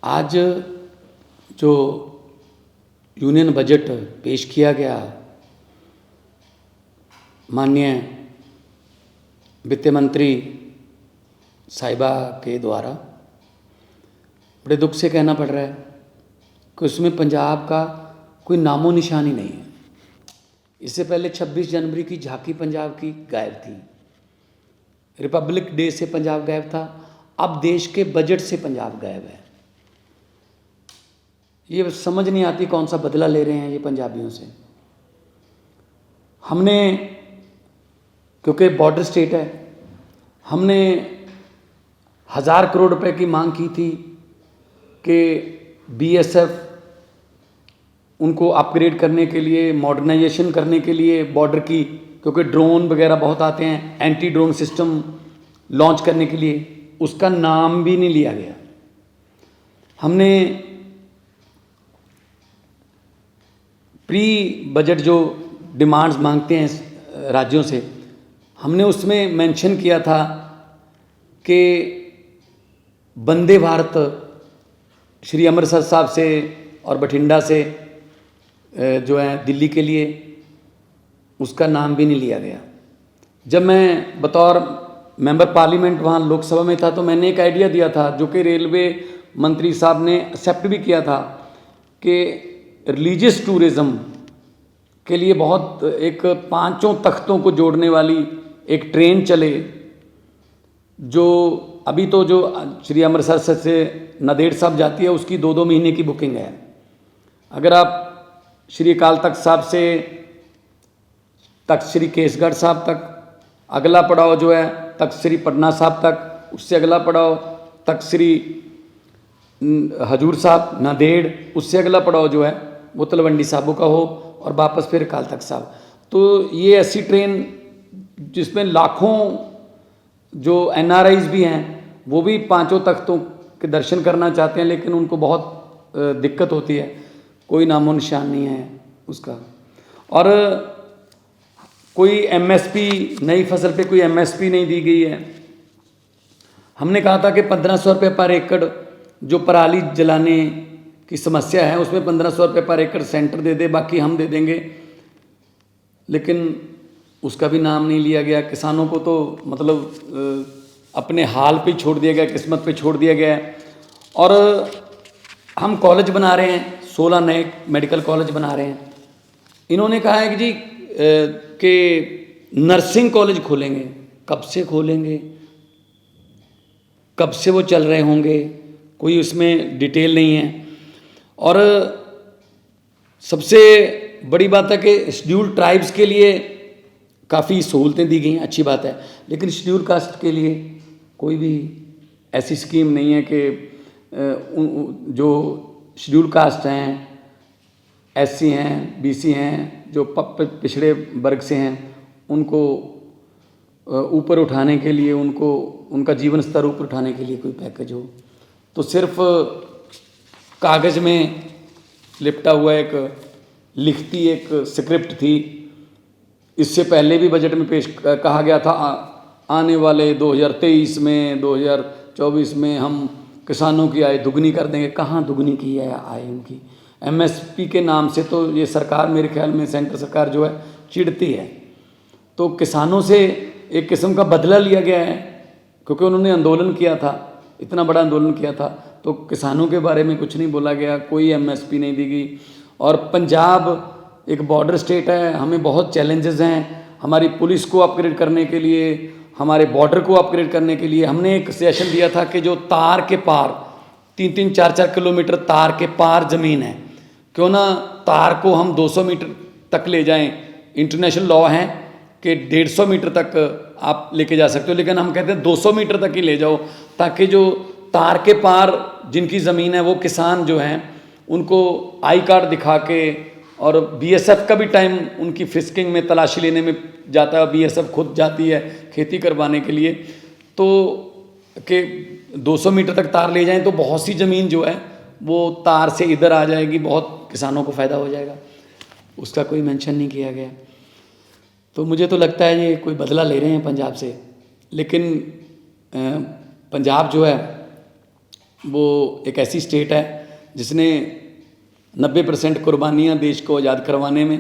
आज जो union budget पेश किया गया माननीय वित्त मंत्री साहिबा के द्वारा, बड़े दुख से कहना पड़ रहा है कि उसमें पंजाब का कोई नामो निशान ही नहीं है। इससे पहले 26 जनवरी की झांकी पंजाब की गायब थी, रिपब्लिक डे से पंजाब गायब था, अब देश के बजट से पंजाब गायब है। ये समझ नहीं आती कौन सा बदला ले रहे हैं ये पंजाबियों से। हमने, क्योंकि बॉर्डर स्टेट है, हमने 1000 करोड़ रुपए की मांग की थी कि बीएसएफ उनको अपग्रेड करने के लिए, मॉडर्नाइजेशन करने के लिए बॉर्डर की, क्योंकि ड्रोन वगैरह बहुत आते हैं, एंटी ड्रोन सिस्टम लॉन्च करने के लिए, उसका नाम भी नहीं लिया गया। हमने प्री बजट जो डिमांड्स मांगते हैं राज्यों से, हमने उसमें मेंशन किया था कि वंदे भारत श्री अमृतसर साहब से और बठिंडा से जो है दिल्ली के लिए, उसका नाम भी नहीं लिया गया। जब मैं बतौर मेंबर पार्लियामेंट वहाँ लोकसभा में था तो मैंने एक आइडिया दिया था जो कि रेलवे मंत्री साहब ने एक्सेप्ट भी किया था कि रिलीजियस टूरिज़्म के लिए बहुत एक 5 तख्तों को जोड़ने वाली एक ट्रेन चले, जो अभी तो जो श्री अमृतसर से नांदेड़ साहब जाती है उसकी 2-2 महीने की बुकिंग है। अगर आप श्री अकाल तख्त साहब से तख्त श्री केसगढ़ साहब तक, अगला पड़ाव जो है तख्त श्री पटना साहब तक, उससे अगला पड़ाव तख्त श्री हजूर साहब नांदेड़, उससे अगला पड़ाव जो है वो तलवंडी साबो का हो और वापस फिर अकाल तख्त साहब। तो ये ऐसी ट्रेन जिसमें लाखों जो एनआरआईज भी हैं वो भी 5 तख्तों के दर्शन करना चाहते हैं, लेकिन उनको बहुत दिक्कत होती है, कोई नामो निशान नहीं है उसका। और कोई एमएसपी, नई फसल पे कोई एमएसपी नहीं दी गई है। हमने कहा था कि 1500 रुपये पर एकड़ जो पराली जलाने की समस्या है उसमें 1500 रुपये पर एकड़ सेंटर दे दे, बाकी हम दे देंगे, लेकिन उसका भी नाम नहीं लिया गया। किसानों को तो मतलब अपने हाल पे छोड़ दिया गया, किस्मत पे छोड़ दिया गया है। और हम कॉलेज बना रहे हैं, 16 नए मेडिकल कॉलेज बना रहे हैं। इन्होंने कहा है कि जी कि नर्सिंग कॉलेज खोलेंगे, कब से खोलेंगे, कब से वो चल रहे होंगे, कोई उसमें डिटेल नहीं है। और सबसे बड़ी बात है कि शेड्यूल्ड ट्राइब्स के लिए काफ़ी सहूलतें दी गई हैं, अच्छी बात है, लेकिन शेड्यूल कास्ट के लिए कोई भी ऐसी स्कीम नहीं है कि जो शेड्यूल कास्ट हैं, एससी हैं, बीसी हैं, जो पिछड़े वर्ग से हैं, उनको ऊपर उठाने के लिए, उनको उनका जीवन स्तर ऊपर उठाने के लिए कोई पैकेज हो। तो सिर्फ कागज़ में लिपटा हुआ एक लिखती एक स्क्रिप्ट थी। इससे पहले भी बजट में पेश कहा गया था आने वाले 2023 में, 2024 में हम किसानों की आय दुगनी कर देंगे। कहाँ दुगनी की है आय उनकी? एमएसपी के नाम से तो ये सरकार, मेरे ख्याल में सेंटर सरकार जो है चिढ़ती है। तो किसानों से एक किस्म का बदला लिया गया है, क्योंकि उन्होंने आंदोलन किया था, इतना बड़ा आंदोलन किया था, तो किसानों के बारे में कुछ नहीं बोला गया, कोई एमएसपी नहीं दी गई। और पंजाब एक बॉर्डर स्टेट है, हमें बहुत चैलेंजेस हैं। हमारी पुलिस को अपग्रेड करने के लिए, हमारे बॉर्डर को अपग्रेड करने के लिए हमने एक सजेशन दिया था कि जो तार के पार 3-3, 4-4 किलोमीटर तार के पार ज़मीन है, क्यों ना तार को हम 200 मीटर तक ले जाएं। इंटरनेशनल लॉ है कि 150 मीटर तक आप लेके जा सकते हो, लेकिन हम कहते हैं 200 मीटर तक ही ले जाओ, ताकि जो तार के पार जिनकी ज़मीन है वो किसान जो हैं उनको आई कार्ड दिखा के, और बीएसएफ का भी टाइम उनकी फिस्किंग में, तलाशी लेने में जाता है, बीएसएफ खुद जाती है खेती करवाने के लिए, तो कि 200 मीटर तक तार ले जाएं तो बहुत सी ज़मीन जो है वो तार से इधर आ जाएगी, बहुत किसानों को फ़ायदा हो जाएगा। उसका कोई मेंशन नहीं किया गया। तो मुझे तो लगता है ये कोई बदला ले रहे हैं पंजाब से, लेकिन पंजाब जो है वो एक ऐसी स्टेट है जिसने 90% कुर्बानियाँ देश को आज़ाद करवाने में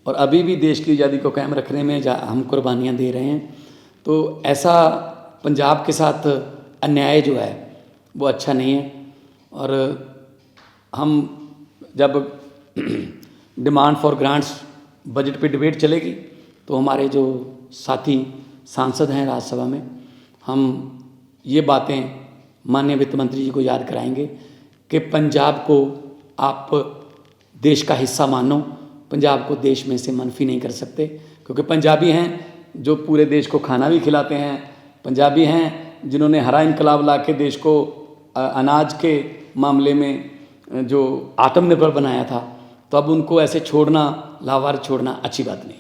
और अभी भी देश की आज़ादी को कायम रखने में हम कुर्बानियाँ दे रहे हैं। तो ऐसा पंजाब के साथ अन्याय जो है वो अच्छा नहीं है। और हम जब डिमांड फॉर ग्रांट्स बजट पे डिबेट चलेगी तो हमारे जो साथी सांसद हैं राज्यसभा में, हम ये बातें माननीय वित्त मंत्री जी को याद कराएंगे कि पंजाब को आप देश का हिस्सा मानो, पंजाब को देश में से मनफी नहीं कर सकते, क्योंकि पंजाबी हैं जो पूरे देश को खाना भी खिलाते हैं, पंजाबी हैं जिन्होंने हरा इनकलाब ला के देश को अनाज के मामले में जो आत्मनिर्भर बनाया था। तो अब उनको ऐसे छोड़ना, लावारिस छोड़ना अच्छी बात नहीं।